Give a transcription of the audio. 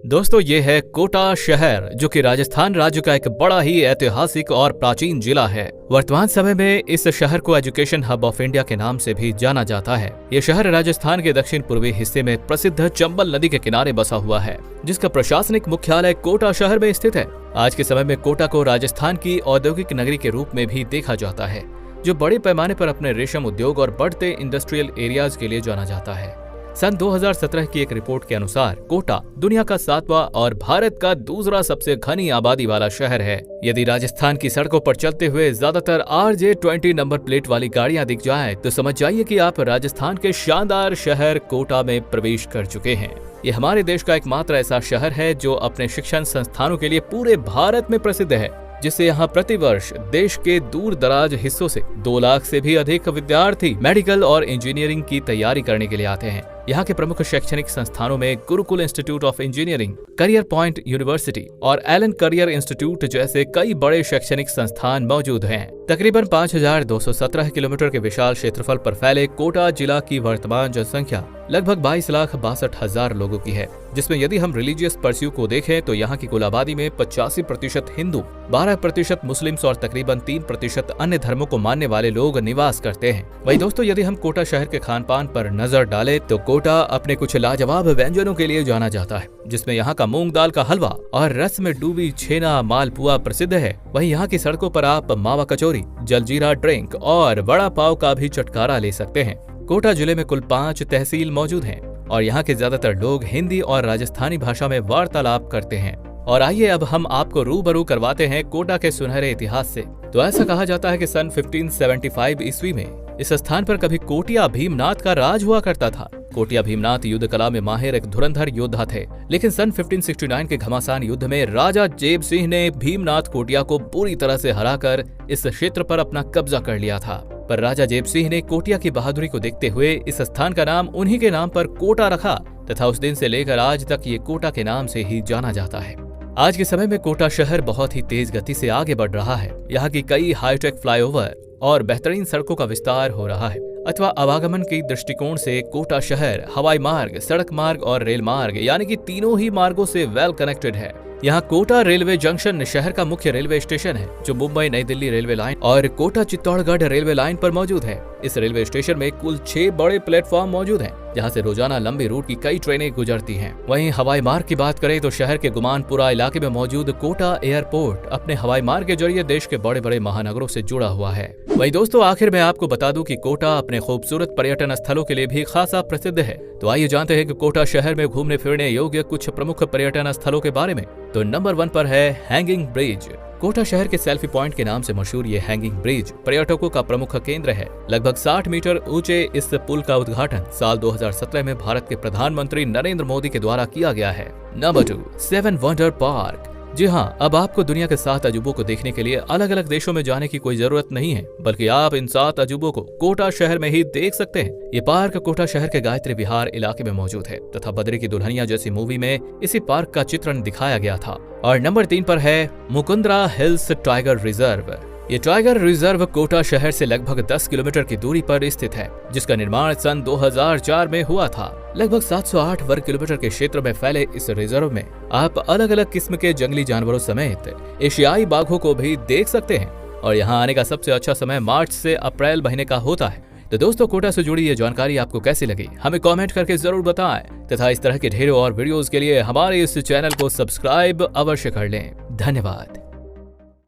दोस्तों, ये है कोटा शहर, जो कि राजस्थान राज्य का एक बड़ा ही ऐतिहासिक और प्राचीन जिला है। वर्तमान समय में इस शहर को एजुकेशन हब ऑफ इंडिया के नाम से भी जाना जाता है। ये शहर राजस्थान के दक्षिण पूर्वी हिस्से में प्रसिद्ध चंबल नदी के किनारे बसा हुआ है, जिसका प्रशासनिक मुख्यालय कोटा शहर में स्थित है। आज के समय में कोटा को राजस्थान की औद्योगिक नगरी के रूप में भी देखा जाता है, जो बड़े पैमाने पर अपने रेशम उद्योग और बढ़ते इंडस्ट्रियल एरियाज के लिए जाना जाता है। सन 2017 की एक रिपोर्ट के अनुसार कोटा दुनिया का 7वां और भारत का दूसरा सबसे घनी आबादी वाला शहर है। यदि राजस्थान की सड़कों पर चलते हुए ज्यादातर RJ20 नंबर प्लेट वाली गाड़ियां दिख जाएं, तो समझ जाइए कि आप राजस्थान के शानदार शहर कोटा में प्रवेश कर चुके हैं। ये हमारे देश का एकमात्र ऐसा शहर है जो अपने शिक्षण संस्थानों के लिए पूरे भारत में प्रसिद्ध है, जिससे यहाँ प्रतिवर्ष देश के दूर दराज हिस्सों से 2 लाख से भी अधिक विद्यार्थी मेडिकल और इंजीनियरिंग की तैयारी करने के लिए आते हैं। यहाँ के प्रमुख शैक्षणिक संस्थानों में Gurukul institute of engineering, career point university और एलन करियर इंस्टीट्यूट जैसे कई बड़े शैक्षणिक संस्थान मौजूद हैं। तकरीबन 5217 किलोमीटर के विशाल क्षेत्रफल पर फैले कोटा जिला की वर्तमान जनसंख्या लगभग 22,62,000 लोगों की है, जिसमें यदि हम रिलीजियस परस्यू को देखें तो यहाँ की कुल आबादी में 85% हिंदू, 12% मुस्लिम्स और तकरीबन 3% अन्य धर्मों को मानने वाले लोग निवास करते हैं। वहीं दोस्तों, यदि हम कोटा शहर के खान पान पर नजर डालें तो कोटा अपने कुछ लाजवाब व्यंजनों के लिए जाना जाता है, जिसमें यहाँ का मूंग दाल का हलवा और रस में डूबी छेना मालपुआ प्रसिद्ध है। वहीं यहाँ की सड़कों पर आप मावा कचौरी, जलजीरा ड्रिंक और वड़ा पाव का भी चटकारा ले सकते हैं। कोटा जिले में कुल 5 तहसील मौजूद हैं और यहाँ के ज्यादातर लोग हिंदी और राजस्थानी भाषा में वार्तालाप करते हैं। और आइए अब हम आपको रूबरू करवाते हैं कोटा के सुनहरे इतिहास से। तो ऐसा कहा जाता है कि सन 1575 ईस्वी में इस स्थान पर कभी कोटिया भीमनाथ का राज हुआ करता था। कोटिया भीमनाथ युद्ध कला में माहिर एक धुरंधर योद्धा थे, लेकिन सन 1569 के घमासान युद्ध में राजा जेब सिंह ने भीमनाथ कोटिया को बुरी तरह से हराकर इस क्षेत्र पर अपना कब्जा कर लिया था। पर राजा जेब सिंह ने कोटिया की बहादुरी को देखते हुए इस स्थान का नाम उन्हीं के नाम पर कोटा रखा तथा उस दिन से लेकर आज तक ये कोटा के नाम से ही जाना जाता है। आज के समय में कोटा शहर बहुत ही तेज गति से आगे बढ़ रहा है। यहाँ की कई हाईटेक फ्लाईओवर और बेहतरीन सड़कों का विस्तार हो रहा है। अथवा आवागमन के दृष्टिकोण से कोटा शहर हवाई मार्ग, सड़क मार्ग और रेल मार्ग यानी कि तीनों ही मार्गों से वेल कनेक्टेड है। यहाँ कोटा रेलवे जंक्शन शहर का मुख्य रेलवे स्टेशन है, जो मुंबई नई दिल्ली रेलवे लाइन और कोटा चित्तौड़गढ़ रेलवे लाइन पर मौजूद है। इस रेलवे स्टेशन में कुल 6 बड़े प्लेटफॉर्म मौजूद हैं, जहाँ से रोजाना लंबी रूट की कई ट्रेनें गुजरती हैं। वहीं हवाई मार्ग की बात करें तो शहर के गुमानपुरा इलाके में मौजूद कोटा एयरपोर्ट अपने हवाई मार्ग के जरिए देश के बड़े बड़े महानगरों से जुड़ा हुआ है। वहीं दोस्तों, आखिर में आपको बता दूं कि कोटा अपने खूबसूरत पर्यटन स्थलों के लिए भी खासा प्रसिद्ध है। तो आइए जानते हैं कि कोटा शहर में घूमने फिरने योग्य कुछ प्रमुख पर्यटन स्थलों के बारे में। तो नंबर 1 पर है हैंगिंग ब्रिज। कोटा शहर के सेल्फी पॉइंट के नाम से मशहूर ये हैंगिंग ब्रिज पर्यटकों का प्रमुख केंद्र है। लगभग 60 मीटर ऊंचे इस पुल का उद्घाटन साल 2017 में भारत के प्रधानमंत्री नरेंद्र मोदी के द्वारा किया गया है। Number 2, 7 wonder park. जी हाँ, अब आपको दुनिया के 7 अजूबों को देखने के लिए अलग अलग देशों में जाने की कोई जरूरत नहीं है, बल्कि आप इन 7 अजूबों को कोटा शहर में ही देख सकते हैं। ये पार्क कोटा शहर के गायत्री विहार इलाके में मौजूद है तथा बद्री की दुल्हनिया जैसी मूवी में इसी पार्क का चित्रण दिखाया गया था। और नंबर 3 पर है मुकुंद्रा हिल्स टाइगर रिजर्व। ये टाइगर रिजर्व कोटा शहर से लगभग 10 किलोमीटर की दूरी पर स्थित है, जिसका निर्माण सन 2004 में हुआ था। लगभग 708 वर्ग किलोमीटर के क्षेत्र में फैले इस रिजर्व में आप अलग अलग किस्म के जंगली जानवरों समेत एशियाई बाघों को भी देख सकते हैं। और यहाँ आने का सबसे अच्छा समय मार्च से अप्रैल महीने का होता है। तो दोस्तों, कोटा से जुड़ी ये जानकारी आपको कैसी लगी, हमें कमेंट करके जरूर बताएं तथा इस तरह के ढेरों और वीडियोस के लिए हमारे इस चैनल को सब्सक्राइब अवश्य कर लें। धन्यवाद।